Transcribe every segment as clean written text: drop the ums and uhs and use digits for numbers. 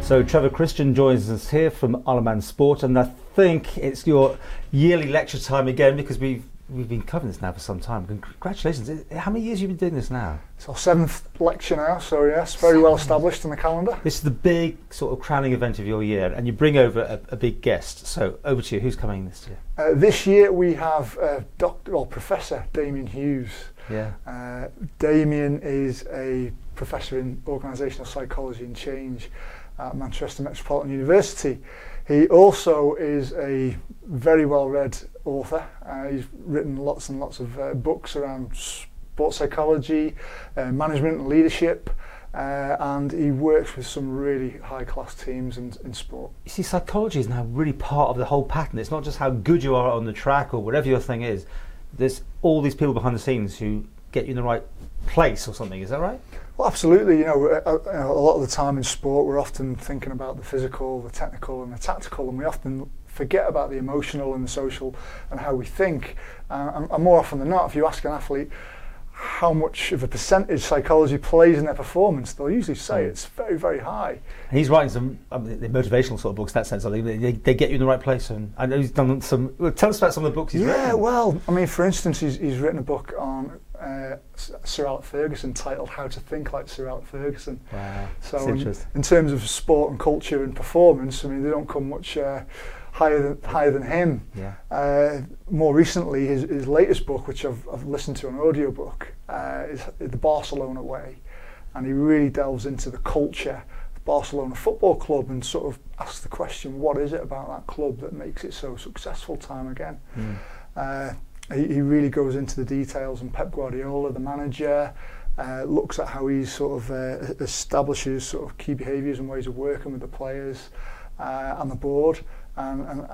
So Trevor Christian joins us here from IoM Sports, and I think it's your yearly lecture time again, because we've been covering this now for some time. Congratulations. How many years have you been doing this now? It's our 7th lecture now, so yes, very well established in the calendar. This is the big sort of crowning event of your year, and you bring over a big guest. So over to you. Who's coming this year? This year we have Professor Damian Hughes. Yeah. Damian is a professor in organisational psychology and change at Manchester Metropolitan University. He also is a very well-read author. He's written lots and lots of books around sports psychology, management and leadership, and he works with some really high-class teams in sport. You see, psychology is now really part of the whole pattern. It's not just how good you are on the track or whatever your thing is. There's all these people behind the scenes who get you in the right place or something. Is that right? Well, absolutely. A lot of the time in sport we're often thinking about the physical, the technical and the tactical, and we often forget about the emotional and the social and how we think. And more often than not, if you ask an athlete how much of a percentage psychology plays in their performance, they'll usually say it's very, very high. And he's writing some the motivational sort of books in that sense. They get you in the right place. And I know he's done some. Well, tell us about some of the books he's written. Yeah, well, I mean, for instance, he's written a book on Sir Alex Ferguson titled How to Think Like Sir Alex Ferguson. Wow, so in terms of sport and culture and performance, I mean, they don't come much higher than him. Yeah. More recently, his latest book, which I've listened to on audiobook, is The Barcelona Way, and he really delves into the culture of Barcelona Football Club and sort of asks the question, what is it about that club that makes it so successful time again? He really goes into the details, and Pep Guardiola, the manager, looks at how he sort of establishes sort of key behaviours and ways of working with the players and the board, and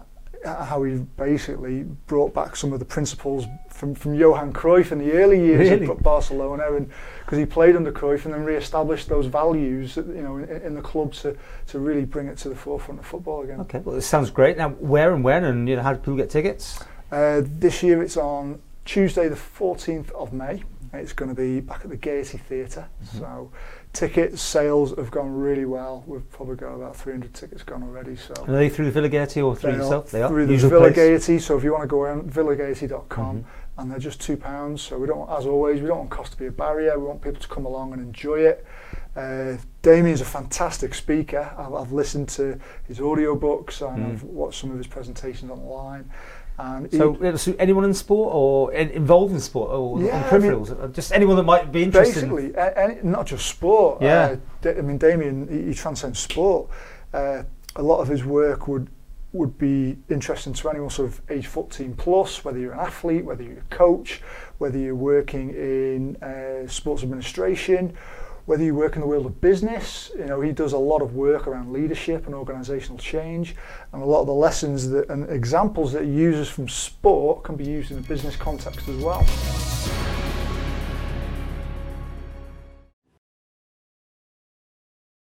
how he basically brought back some of the principles from Johan Cruyff in the early years of Barcelona, and because he played under Cruyff and then re-established those values, in the club to really bring it to the forefront of football again. Okay, well, this sounds great. Now, where and when, and how do people get tickets? This year it's on Tuesday the 14th of May. It's going to be back at the Gaiety Theatre. So ticket sales have gone really well. We've probably got about 300 tickets gone already. So are they through the Villa Gaiety or through yourself? They are through the Villa Gaiety. So if you want to go on villagaiety.com, and they're just £2. So we don't, as always, we don't want cost to be a barrier. We want people to come along and enjoy it. Damian's a fantastic speaker. I've listened to his audiobooks and I've watched some of his presentations online. And so anyone in sport or involved in sport or on peripherals, just anyone that might be interested? Basically, not just sport. Yeah. I mean, Damian, he transcends sport. A lot of his work would be interesting to anyone sort of age 14 plus, whether you're an athlete, whether you're a coach, whether you're working in sports administration, whether you work in the world of business. He does a lot of work around leadership and organisational change, and a lot of the lessons and examples that he uses from sport can be used in a business context as well.